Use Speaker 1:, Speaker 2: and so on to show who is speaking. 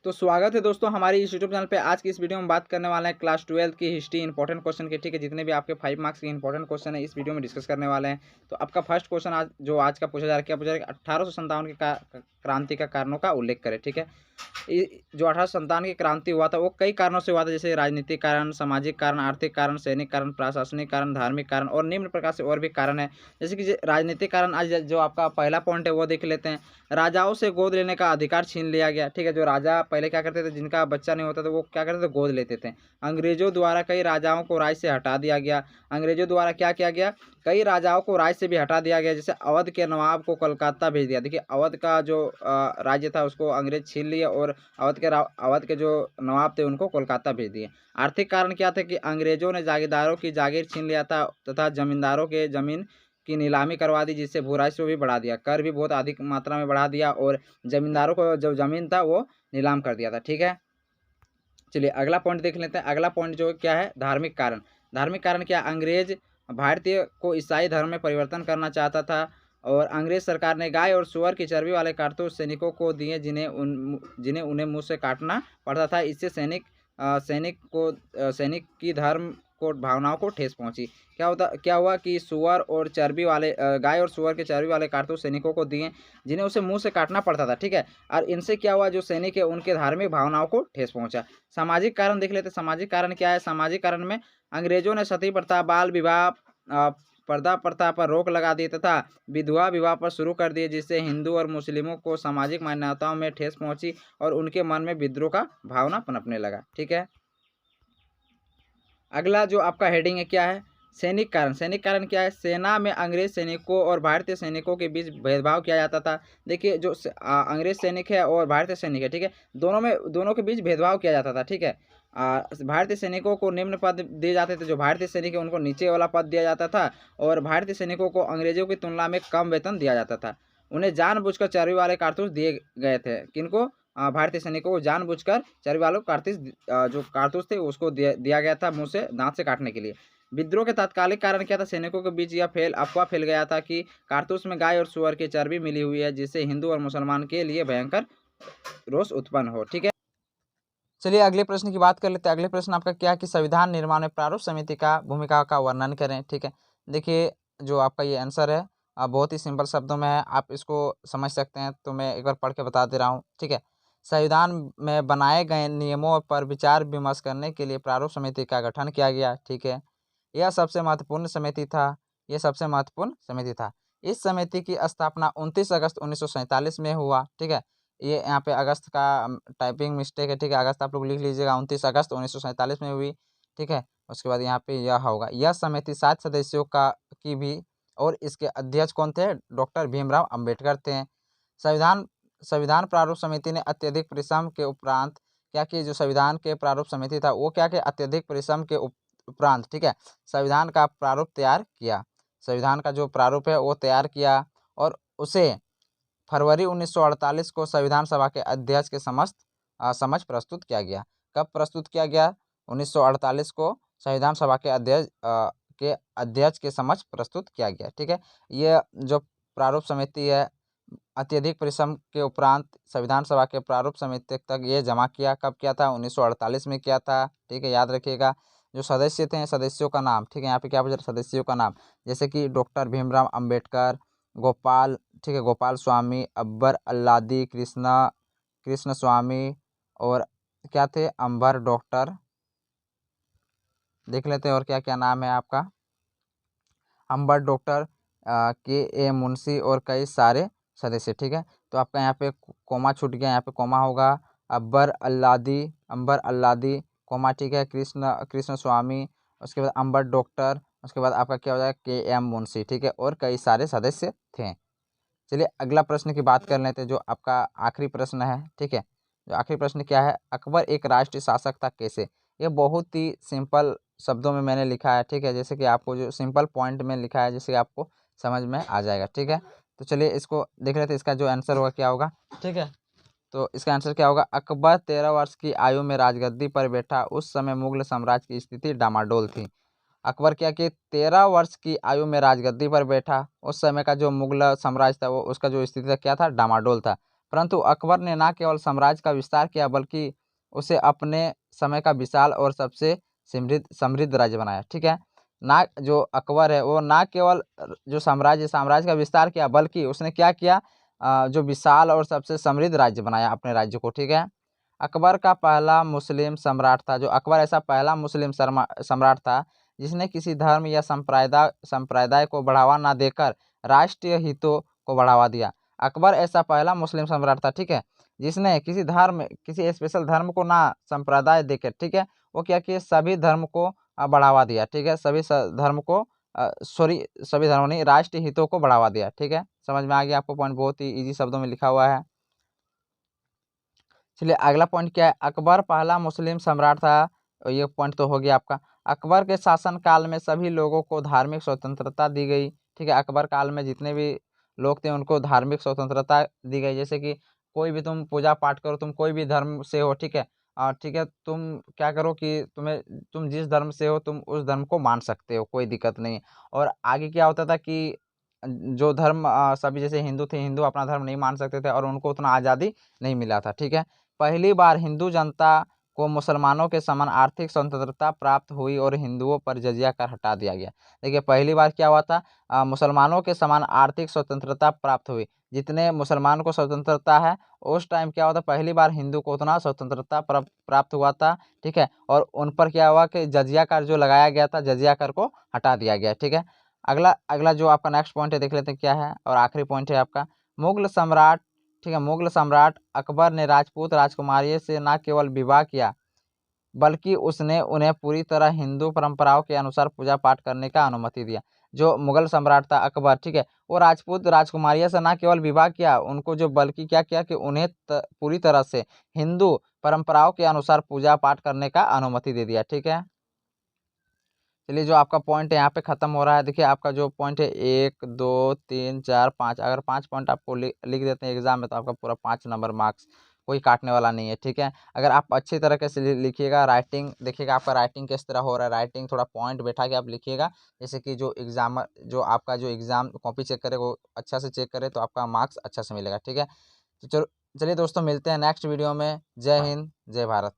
Speaker 1: तो स्वागत है दोस्तों हमारी इस यूट्यूब चैनल पे। आज की इस वीडियो में बात करने वाले हैं क्लास 12 की हिस्ट्री इंपॉर्टेंट क्वेश्चन के। ठीक है, जितने भी आपके 5 मार्क्स के इंपॉर्टेंट क्वेश्चन है इस वीडियो में डिस्कस करने वाले हैं। तो आपका फर्स्ट क्वेश्चन आज का पूछा जा रहा है, क्या पूछा जा रहा है? 1857 की क्रांति का कारणों का उल्लेख करें। ठीक है, जो 1857 की क्रांति हुआ था वो कई कारणों से हुआ था, जैसे राजनीतिक कारण, सामाजिक कारण, आर्थिक कारण, सैनिक कारण, प्रशासनिक कारण, धार्मिक कारण और निम्न प्रकार से और भी कारण है। जैसे कि राजनीतिक कारण, आज जो आपका पहला पॉइंट है वो देख लेते हैं। राजाओं से गोद लेने का अधिकार छीन लिया गया। ठीक है, जो राजा पहले क्या करते थे, जिनका बच्चा नहीं होता था वो क्या करते थे, गोद लेते थे। अंग्रेजों द्वारा कई राजाओं को राज से हटा दिया गया। अंग्रेजों द्वारा क्या किया गया, कई राजाओं को राज से भी हटा दिया गया। जैसे अवध के नवाब को कोलकाता भेज दिया। देखिए, अवध का जो राज्य था उसको अंग्रेज छीन लिए और अवध के जो नवाब थे उनको कोलकाता भेज दिए। आर्थिक कारण क्या थे कि अंग्रेजों ने जागीरदारों की जागीर छीन लिया था तथा जमींदारों के जमीन की नीलामी करवा दी, जिससे भू राजस्व भी बढ़ा दिया, कर भी बहुत अधिक मात्रा में बढ़ा दिया और जमींदारों को जो जमीन था वो नीलाम कर दिया था। ठीक है, चलिए अगला पॉइंट देख लेते हैं। अगला पॉइंट जो क्या है, धार्मिक कारण। धार्मिक कारण क्या, अंग्रेज भारतीय को ईसाई धर्म में परिवर्तन करना चाहता था और अंग्रेज सरकार ने गाय और सुअर की चर्बी वाले कारतूस सैनिकों को दिए, जिन्हें उन्हें मुंह से काटना पड़ता था। इससे सैनिक की धर्म को भावनाओं को ठेस पहुंची। क्या हुआ कि सुअर और चर्बी वाले गाय और सुअर के चर्बी वाले कारतूस सैनिकों को दिए, जिन्हें उसे मुंह से काटना पड़ता था। ठीक है, और इनसे क्या हुआ, जो सैनिक है उनके धार्मिक भावनाओं को ठेस पहुंचा। सामाजिक कारण देख लेते हैं। सामाजिक कारण क्या है, सामाजिक कारण में अंग्रेजों ने सती प्रथा, बाल विवाह, पर्दा प्रथा पर रोक लगा दी तथा विधवा विवाह पर शुरू कर दिए, जिससे हिंदू और मुस्लिमों को सामाजिक मान्यताओं में ठेस पहुंची और उनके मन में विद्रोह का भावना पनपने लगा। ठीक है, अगला जो आपका हेडिंग है क्या है, सैनिक कारण। सैनिक कारण क्या है, सेना में अंग्रेज सैनिकों और भारतीय सैनिकों के बीच भेदभाव किया जाता था। देखिए, जो अंग्रेज सैनिक है और भारतीय सैनिक है, ठीक है, दोनों के बीच भेदभाव किया जाता था। ठीक है, भारतीय सैनिकों को निम्न पद दिए जाते थे, जो भारतीय सैनिक है उनको नीचे वाला पद दिया जाता था और भारतीय सैनिकों को अंग्रेजों की तुलना में कम वेतन दिया जाता था। उन्हें जानबूझकर चर्बी वाले कारतूस दिए गए थे। किनको, भारतीय सैनिकों को जानबूझकर चर्बी वालों जो कारतूस थे उसको दिया गया था मुंह से दांत से काटने के लिए। विद्रोह के तात्कालिक कारण क्या था, सैनिकों के बीच यह अफवाह फैल गया था कि कारतूस में गाय और सुअर की चर्बी मिली हुई है, जिससे हिंदू और मुसलमान के लिए भयंकर रोष उत्पन्न हो। ठीक है, चलिए अगले प्रश्न की बात कर लेते हैं। अगले प्रश्न आपका क्या है कि संविधान निर्माण में प्रारूप समिति का भूमिका का वर्णन करें। ठीक है, देखिए जो आपका ये आंसर है बहुत ही सिंपल शब्दों में है, आप इसको समझ सकते हैं। तो मैं एक बार पढ़ के बता दे रहा हूँ। ठीक है, संविधान में बनाए गए नियमों पर विचार विमर्श करने के लिए प्रारूप समिति का गठन किया गया। ठीक है, यह सबसे महत्वपूर्ण समिति था। इस समिति की स्थापना 29 अगस्त 1947 में हुआ। ठीक है, ये यहाँ पे अगस्त का टाइपिंग मिस्टेक है। ठीक है, अगस्त आप लोग लिख लीजिएगा, 29 अगस्त 1947 में हुई। ठीक है, उसके बाद यहाँ पे यह होगा। यह समिति 7 सदस्यों की भी, और इसके अध्यक्ष कौन थे, डॉक्टर भीमराव अंबेडकर थे। संविधान संविधान प्रारूप समिति ने अत्यधिक परिश्रम के उपरांत क्या किया, जो संविधान के प्रारूप समिति था वो क्या किया, अत्यधिक परिश्रम के उपरांत, ठीक है, संविधान का प्रारूप तैयार किया। संविधान का जो प्रारूप है वो तैयार किया और उसे फरवरी 1948 को संविधान सभा के अध्यक्ष के समक्ष प्रस्तुत किया गया। कब प्रस्तुत किया गया, 1948 को संविधान सभा के अध्यक्ष के समक्ष प्रस्तुत किया गया। ठीक है, ये जो प्रारूप समिति है अत्यधिक परिश्रम के उपरांत संविधान सभा के प्रारूप समिति तक ये जमा किया। कब किया था, 1948 में किया था। ठीक है, याद रखिएगा। जो सदस्य थे, सदस्यों का नाम, ठीक है, यहाँ पे क्या पूछा, सदस्यों का नाम, जैसे कि डॉक्टर भीमराव अंबेडकर, गोपाल, ठीक है, गोपाल स्वामी, अकबर अल्लादी, कृष्ण स्वामी, और क्या थे, अंबर डॉक्टर, देख लेते हैं और क्या क्या नाम है आपका, अंबर डॉक्टर, के ए मुंशी और कई सारे सदस्य। ठीक है, तो आपका यहाँ पे कोमा छूट गया, यहाँ पे कोमा होगा, अंबर अल्लादी कोमा, ठीक है, कृष्ण स्वामी, उसके बाद अंबर डॉक्टर, उसके बाद आपका क्या हो जाएगा, के एम मुंशी। ठीक है, और कई सारे सदस्य थे। चलिए अगला प्रश्न की बात कर लेते हैं, जो आपका आखिरी प्रश्न है। ठीक है, जो आखिरी प्रश्न क्या है, अकबर एक राष्ट्रीय शासक था कैसे। ये बहुत ही सिंपल शब्दों में मैंने लिखा है। ठीक है, जैसे कि आपको जो सिंपल पॉइंट में लिखा है, जैसे आपको समझ में आ जाएगा। ठीक है, तो चलिए इसको देख लेते हैं, इसका जो आंसर होगा क्या होगा। ठीक है, तो इसका आंसर क्या होगा, अकबर 13 वर्ष की आयु में राजगद्दी पर बैठा। उस समय मुगल साम्राज्य की स्थिति डामाडोल थी। अकबर क्या कि 13 वर्ष की आयु में राजगद्दी पर बैठा। उस समय का जो मुगल साम्राज्य था वो, उसका जो स्थिति था क्या था, डामाडोल था। परंतु अकबर ने न केवल साम्राज्य का विस्तार किया बल्कि उसे अपने समय का विशाल और सबसे समृद्ध राज्य बनाया। ठीक है, ना जो अकबर है वो ना केवल जो साम्राज्य का विस्तार किया बल्कि उसने क्या किया, जो विशाल और सबसे समृद्ध राज्य बनाया अपने राज्य को। ठीक है, अकबर का पहला मुस्लिम सम्राट था, जो अकबर ऐसा पहला मुस्लिम सम्राट था जिसने किसी धर्म या संप्रदाय को बढ़ावा ना देकर राष्ट्रीय हितों को बढ़ावा दिया। अकबर ऐसा पहला मुस्लिम सम्राट था, ठीक है, जिसने किसी स्पेशल धर्म को ना संप्रदाय देकर, ठीक है, वो क्या किया, सभी धर्म को बढ़ावा दिया। ठीक है, धर्म को सभी धर्मों ने राष्ट्रीय हितों को बढ़ावा दिया। ठीक है, समझ में आ गया आपको पॉइंट, बहुत ही इजी शब्दों में लिखा हुआ है। चलिए अगला पॉइंट क्या है, अकबर पहला मुस्लिम सम्राट था। ये पॉइंट तो हो गया आपका। अकबर के शासन काल में सभी लोगों को धार्मिक स्वतंत्रता दी गई। ठीक है, अकबर काल में जितने भी लोग थे उनको धार्मिक स्वतंत्रता दी गई, जैसे कि कोई भी तुम पूजा पाठ करो, तुम कोई भी धर्म से हो, ठीक है, ठीक है, तुम क्या करो कि तुम जिस धर्म से हो तुम उस धर्म को मान सकते हो, कोई दिक्कत नहीं। और आगे क्या होता था कि जो धर्म सभी, जैसे हिंदू थे, हिंदू अपना धर्म नहीं मान सकते थे और उनको उतना आज़ादी नहीं मिला था। ठीक है, पहली बार हिंदू जनता को मुसलमानों के समान आर्थिक स्वतंत्रता प्राप्त हुई और हिंदुओं पर जजिया कर हटा दिया गया। देखिए पहली बार क्या हुआ था, मुसलमानों के समान आर्थिक स्वतंत्रता प्राप्त हुई। जितने मुसलमान को स्वतंत्रता है उस टाइम क्या हुआ था, पहली बार हिंदू को उतना स्वतंत्रता प्राप्त हुआ था। ठीक है, और उन पर क्या हुआ कि जजिया कर जो लगाया गया था, जजिया कर को हटा दिया गया। ठीक है, अगला अगला जो आपका नेक्स्ट पॉइंट है देख लेते हैं क्या है, और आखिरी पॉइंट है आपका, मुगल सम्राट। ठीक है, मुगल सम्राट अकबर ने राजपूत राजकुमारी से न केवल विवाह किया बल्कि उसने उन्हें पूरी तरह हिंदू परंपराओं के अनुसार पूजा पाठ करने का अनुमति दिया। जो मुगल सम्राट था अकबर, ठीक है, वो राजपूत राजकुमारियों से न केवल विवाह किया उनको, जो बल्कि क्या किया कि उन्हें पूरी तरह से हिंदू परंपराओं के अनुसार पूजा पाठ करने का अनुमति दे दिया। ठीक है, चलिए जो आपका पॉइंट है यहाँ पे खत्म हो रहा है। देखिए आपका जो पॉइंट है 1 2 3 4 5, अगर 5 पॉइंट आपको लिख देते हैं एग्जाम में तो आपका पूरा 5 नंबर मार्क्स, कोई काटने वाला नहीं है। ठीक है, अगर आप अच्छी तरीके से लिखिएगा, राइटिंग देखिएगा आपका राइटिंग किस तरह हो रहा है, राइटिंग थोड़ा पॉइंट बैठा के आप लिखिएगा, जैसे कि जो आपका जो एग्जाम कॉपी चेक करे वो अच्छा से चेक करे तो आपका मार्क्स अच्छा से मिलेगा। ठीक है, तो चलो चलिए दोस्तों, मिलते हैं नेक्स्ट वीडियो में। जय हिंद, जय भारत।